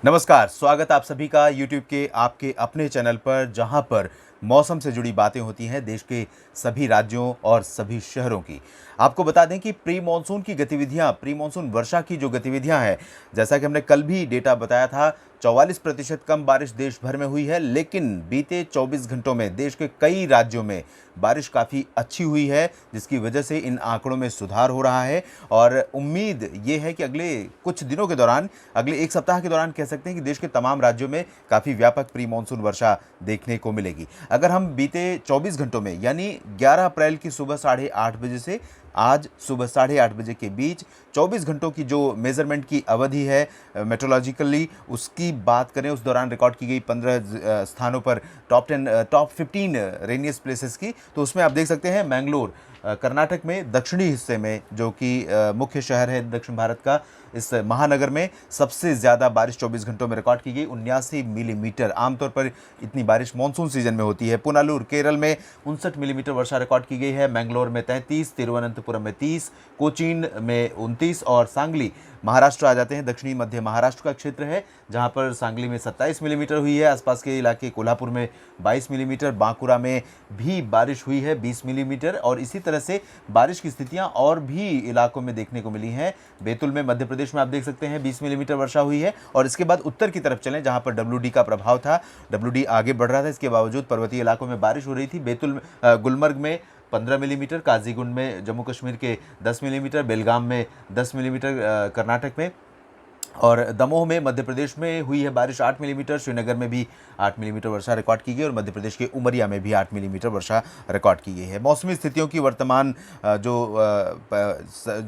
नमस्कार, स्वागत आप सभी का YouTube के आपके अपने चैनल पर, जहां पर मौसम से जुड़ी बातें होती हैं देश के सभी राज्यों और सभी शहरों की। आपको बता दें कि प्री मॉनसून की गतिविधियां, प्री मॉनसून वर्षा की जो गतिविधियां हैं, जैसा कि हमने कल भी डेटा बताया था, 44% कम बारिश देश भर में हुई है, लेकिन बीते 24 घंटों में देश के कई राज्यों में बारिश काफ़ी अच्छी हुई है, जिसकी वजह से इन आंकड़ों में सुधार हो रहा है। और उम्मीद ये है कि अगले कुछ दिनों के दौरान, अगले एक सप्ताह के दौरान कह सकते हैं कि देश के तमाम राज्यों में काफ़ी व्यापक प्री मॉनसून वर्षा देखने को मिलेगी। अगर हम बीते 24 घंटों में यानी 11 अप्रैल की सुबह 8:30 बजे से आज सुबह 8:30 बजे के बीच 24 घंटों की जो मेज़रमेंट की अवधि है मेट्रोलॉजिकली, उसकी बात करें, उस दौरान रिकॉर्ड की गई 15 स्थानों पर टॉप 15 रेनियस प्लेसेस की, तो उसमें आप देख सकते हैं मैंगलोर कर्नाटक में दक्षिणी हिस्से में, जो कि मुख्य शहर है दक्षिण भारत का, इस महानगर में सबसे ज़्यादा बारिश 24 घंटों में रिकॉर्ड की गई 79 मिलीमीटर। आमतौर पर इतनी बारिश मानसून सीजन में होती है। पुनालूर केरल में 59 मिलीमीटर वर्षा रिकॉर्ड की गई है। मैंगलोर में 33, तिरुवनंतपुरम में 30, कोचीन में 29 और सांगली, महाराष्ट्र आ जाते हैं, दक्षिणी मध्य महाराष्ट्र का क्षेत्र है, जहां पर सांगली में 27 मिलीमीटर हुई है। आसपास के इलाके कोल्हापुर में 22 मिलीमीटर, बांकुरा में भी बारिश हुई है 20 मिलीमीटर। और इसी तरह से बारिश की स्थितियां और भी इलाकों में देखने को मिली हैं। बैतूल में मध्य प्रदेश में आप देख सकते हैं 20 मिलीमीटर वर्षा हुई है। और इसके बाद उत्तर की तरफ चलें, जहां पर WD का प्रभाव था, WD आगे बढ़ रहा था, इसके बावजूद पर्वतीय इलाकों में बारिश हो रही थी। बैतूल में गुलमर्ग में 15 मिलीमीटर, काजीगुंड में जम्मू कश्मीर के 10 मिलीमीटर, बेलगाम में 10 मिलीमीटर कर्नाटक में, और दमोह में मध्य प्रदेश में हुई है बारिश 8 मिलीमीटर। श्रीनगर में भी 8 मिलीमीटर वर्षा रिकॉर्ड की गई और मध्य प्रदेश के उमरिया में भी 8 मिलीमीटर वर्षा रिकॉर्ड की गई है। मौसमी स्थितियों की वर्तमान जो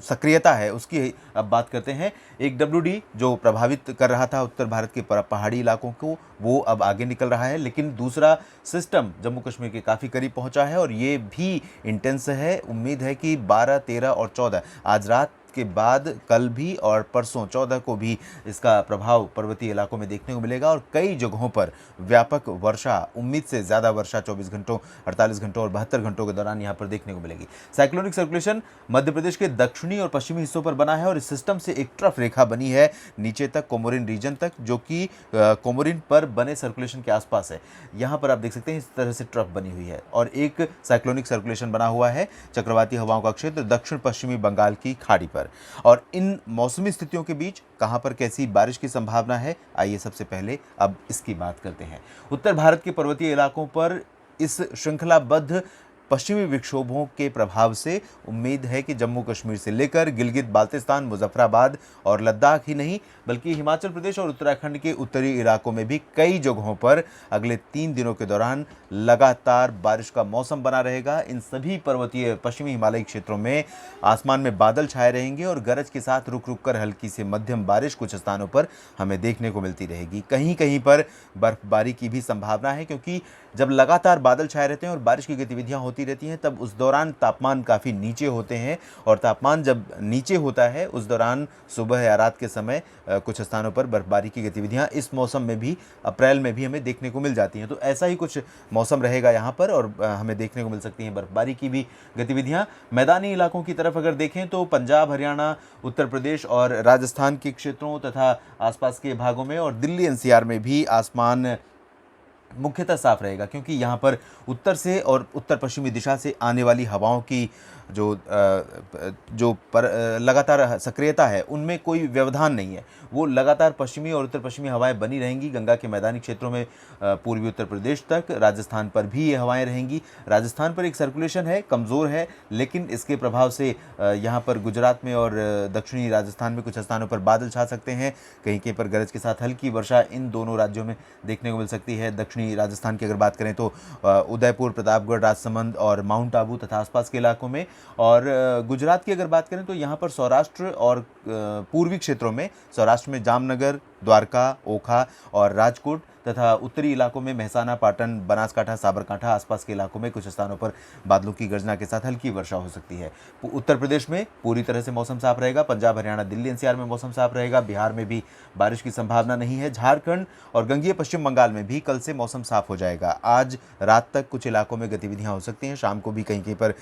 सक्रियता है उसकी अब बात करते हैं। एक WD जो प्रभावित कर रहा था उत्तर भारत के पहाड़ी इलाकों को, वो अब आगे निकल रहा है, लेकिन दूसरा सिस्टम जम्मू कश्मीर के काफ़ी करीब पहुंचा है और ये भी इंटेंस है। उम्मीद है कि 12, 13 और 14 आज रात के बाद कल भी और परसों 14 को भी इसका प्रभाव पर्वतीय इलाकों में देखने को मिलेगा और कई जगहों पर व्यापक वर्षा, उम्मीद से ज़्यादा वर्षा 24 घंटों, 48 घंटों और 72 घंटों के दौरान यहाँ पर देखने को मिलेगी। साइक्लोनिक सर्कुलेशन मध्य प्रदेश के दक्षिणी और पश्चिमी हिस्सों पर बना है और इस सिस्टम से एक ट्रफ रेखा बनी है नीचे तक, कोमोरिन रीजन तक, जो कि कोमोरिन पर बने सर्कुलेशन के आसपास है। यहाँ पर आप देख सकते हैं इस तरह से ट्रफ बनी हुई है और एक साइक्लोनिक सर्कुलेशन बना हुआ है, चक्रवाती हवाओं का क्षेत्र दक्षिण पश्चिमी बंगाल की खाड़ी पर। और इन मौसमी स्थितियों के बीच कहां पर कैसी बारिश की संभावना है, आइए सबसे पहले अब इसकी बात करते हैं। उत्तर भारत के पर्वतीय इलाकों पर इस श्रृंखलाबद्ध पश्चिमी विक्षोभों के प्रभाव से उम्मीद है कि जम्मू कश्मीर से लेकर गिलगित बाल्तिस्तान, मुजफ्फराबाद और लद्दाख ही नहीं, बल्कि हिमाचल प्रदेश और उत्तराखंड के उत्तरी इलाकों में भी कई जगहों पर अगले 3 दिनों के दौरान लगातार बारिश का मौसम बना रहेगा। इन सभी पर्वतीय पश्चिमी हिमालयी क्षेत्रों में आसमान में बादल छाए रहेंगे और गरज के साथ रुक रुक कर हल्की से मध्यम बारिश कुछ स्थानों पर हमें देखने को मिलती रहेगी। कहीं कहीं पर बर्फबारी की भी संभावना है, क्योंकि जब लगातार बादल छाए रहते हैं और बारिश की गतिविधियां होती रहती हैं, तब उस दौरान तापमान काफ़ी नीचे होते हैं और तापमान जब नीचे होता है उस दौरान सुबह या रात के समय कुछ स्थानों पर बर्फबारी की गतिविधियां इस मौसम में भी, अप्रैल में भी हमें देखने को मिल जाती हैं। तो ऐसा ही कुछ मौसम रहेगा यहाँ पर और हमें देखने को मिल सकती हैं बर्फबारी की भी गतिविधियाँ। मैदानी इलाकों की तरफ अगर देखें तो पंजाब, हरियाणा, उत्तर प्रदेश और राजस्थान के क्षेत्रों तथा आसपास के भागों में और दिल्ली NCR में भी आसमान मुख्यतः साफ रहेगा, क्योंकि यहाँ पर उत्तर से और उत्तर पश्चिमी दिशा से आने वाली हवाओं की जो लगातार सक्रियता है उनमें कोई व्यवधान नहीं है। वो लगातार पश्चिमी और उत्तर पश्चिमी हवाएं बनी रहेंगी। गंगा के मैदानी क्षेत्रों में पूर्वी उत्तर प्रदेश तक, राजस्थान पर भी ये हवाएं रहेंगी। राजस्थान पर एक सर्कुलेशन है, कमज़ोर है, लेकिन इसके प्रभाव से यहाँ पर गुजरात में और दक्षिणी राजस्थान में कुछ स्थानों पर बादल छा सकते हैं। कहीं कहीं पर गरज के साथ हल्की वर्षा इन दोनों राज्यों में देखने को मिल सकती है। दक्षिणी राजस्थान की अगर बात करें तो उदयपुर, प्रतापगढ़, राजसमंद और माउंट आबू तथा आसपास के इलाकों में, और गुजरात की अगर बात करें तो यहाँ पर सौराष्ट्र और पूर्वी क्षेत्रों में, सौराष्ट्र में जामनगर, द्वारका, ओखा और राजकोट तथा उत्तरी इलाकों में मेहसाना, पाटन, बनासकांठा, साबरकांठा, आसपास के इलाकों में कुछ स्थानों पर बादलों की गर्जना के साथ हल्की वर्षा हो सकती है। उत्तर प्रदेश में पूरी तरह से मौसम साफ रहेगा। पंजाब, हरियाणा, दिल्ली NCR में मौसम साफ रहेगा। बिहार में भी बारिश की संभावना नहीं है। झारखंड और गंगीय पश्चिम बंगाल में भी कल से मौसम साफ हो जाएगा। आज रात तक कुछ इलाकों में गतिविधियां हो सकती हैं। शाम को भी कहीं कहीं पर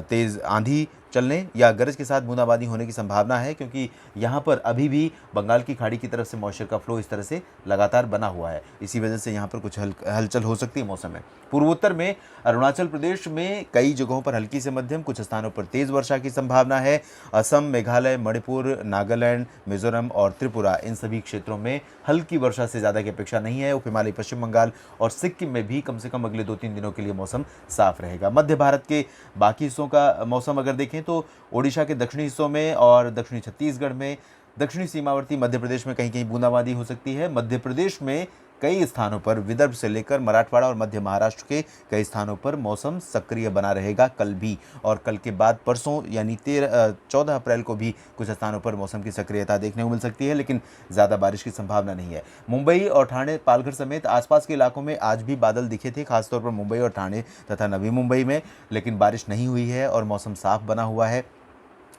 तेज़ आंधी चलने या गरज के साथ बूंदाबांदी होने की संभावना है, क्योंकि यहाँ पर अभी भी बंगाल की खाड़ी की तरफ से मॉइस्चर का फ्लो इस तरह से लगातार बना हुआ है। इसी वजह से यहाँ पर कुछ हलचल हो सकती है मौसम में। पूर्वोत्तर में अरुणाचल प्रदेश में कई जगहों पर हल्की से मध्यम, कुछ स्थानों पर तेज वर्षा की संभावना है। असम, मेघालय, मणिपुर, नागालैंड, मिजोरम और त्रिपुरा, इन सभी क्षेत्रों में हल्की वर्षा से ज़्यादा की अपेक्षा नहीं है। उप हिमालय, पश्चिम बंगाल और सिक्किम में भी कम से कम अगले 2-3 दिनों के लिए मौसम साफ रहेगा। मध्य भारत के बाकी हिस्सों का मौसम अगर देखें तो ओडिशा के दक्षिणी हिस्सों में और दक्षिणी छत्तीसगढ़ में, दक्षिणी सीमावर्ती मध्य प्रदेश में कहीं कहीं बूंदाबांदी हो सकती है। मध्य प्रदेश में कई स्थानों पर, विदर्भ से लेकर मराठवाड़ा और मध्य महाराष्ट्र के कई स्थानों पर मौसम सक्रिय बना रहेगा कल भी, और कल के बाद परसों यानी 14 अप्रैल को भी कुछ स्थानों पर मौसम की सक्रियता देखने को मिल सकती है, लेकिन ज़्यादा बारिश की संभावना नहीं है। मुंबई और ठाणे, पालघर समेत आसपास के इलाकों में आज भी बादल दिखे थे, खासतौर पर मुंबई और ठाणे तथा नवी मुंबई में, लेकिन बारिश नहीं हुई है और मौसम साफ बना हुआ है।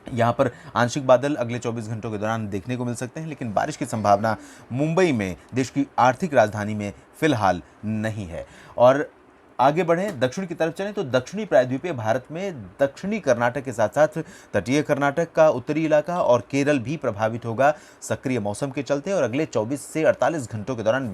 यहाँ पर आंशिक बादल अगले 24 घंटों के दौरान देखने को मिल सकते हैं, लेकिन बारिश की संभावना मुंबई में, देश की आर्थिक राजधानी में, फिलहाल नहीं है। और आगे बढ़ें, दक्षिण की तरफ चलें तो दक्षिणी प्रायद्वीपीय भारत में दक्षिणी कर्नाटक के साथ साथ तटीय कर्नाटक का उत्तरी इलाका और केरल भी प्रभावित होगा सक्रिय मौसम के चलते, और अगले 24 से 48 घंटों के दौरान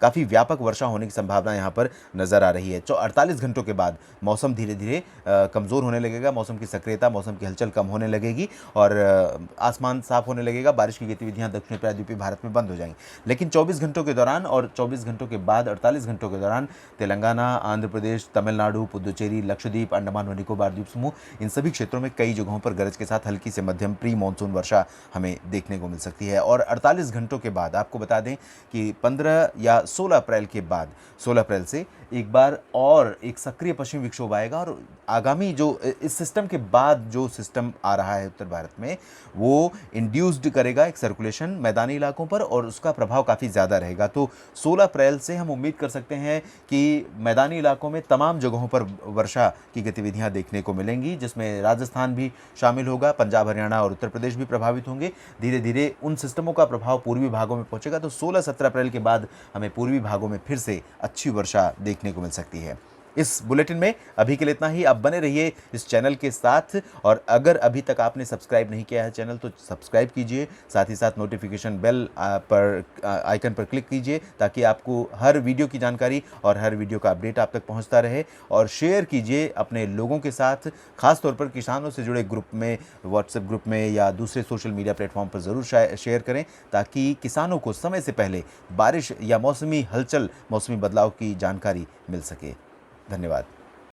काफ़ी व्यापक वर्षा होने की संभावना यहाँ पर नज़र आ रही है। 48 घंटों के बाद मौसम धीरे धीरे कमज़ोर होने लगेगा, मौसम की सक्रियता, मौसम की हलचल कम होने लगेगी और आसमान साफ होने लगेगा, बारिश की गतिविधियाँ दक्षिणी प्रायद्वीपीय भारत में बंद हो जाएंगी। लेकिन 24 घंटों के दौरान और 24 घंटों के बाद 48 घंटों के दौरान तेलंगाना, आंध्र प्रदेश, तमिलनाडु, पुदुचेरी, लक्षद्वीप, अंडमान व निकोबार द्वीप समूह, इन सभी क्षेत्रों में कई जगहों पर गरज के साथ हल्की से मध्यम प्री मानसून वर्षा हमें देखने को मिल सकती है। और 48 घंटों के बाद आपको बता दें कि 15 या 16 अप्रैल के बाद, 16 अप्रैल से एक बार और एक सक्रिय पश्चिमी विक्षोभ आएगा, और आगामी जो इस सिस्टम के बाद जो सिस्टम आ रहा है उत्तर भारत में, वो इंड्यूस्ड करेगा एक सर्कुलेशन मैदानी इलाकों पर, और उसका प्रभाव काफ़ी ज़्यादा रहेगा। तो 16 अप्रैल से हम उम्मीद कर सकते हैं कि मैदानी इलाकों में तमाम जगहों पर वर्षा की गतिविधियां देखने को मिलेंगी, जिसमें राजस्थान भी शामिल होगा, पंजाब, हरियाणा और उत्तर प्रदेश भी प्रभावित होंगे। धीरे धीरे उन सिस्टमों का प्रभाव पूर्वी भागों में पहुंचेगा, तो 16-17 अप्रैल के बाद हमें पूर्वी भागों में फिर से अच्छी वर्षा देखने को मिल सकती है। इस बुलेटिन में अभी के लिए इतना ही। आप बने रहिए इस चैनल के साथ, और अगर अभी तक आपने सब्सक्राइब नहीं किया है चैनल तो सब्सक्राइब कीजिए, साथ ही साथ नोटिफिकेशन बेल पर आइकन पर क्लिक कीजिए, ताकि आपको हर वीडियो की जानकारी और हर वीडियो का अपडेट आप तक पहुंचता रहे। और शेयर कीजिए अपने लोगों के साथ, खासतौर पर किसानों से जुड़े ग्रुप में, व्हाट्सएप ग्रुप में या दूसरे सोशल मीडिया प्लेटफॉर्म पर ज़रूर शेयर करें, ताकि किसानों को समय से पहले बारिश या मौसमी हलचल, मौसमी बदलाव की जानकारी मिल सके। धन्यवाद।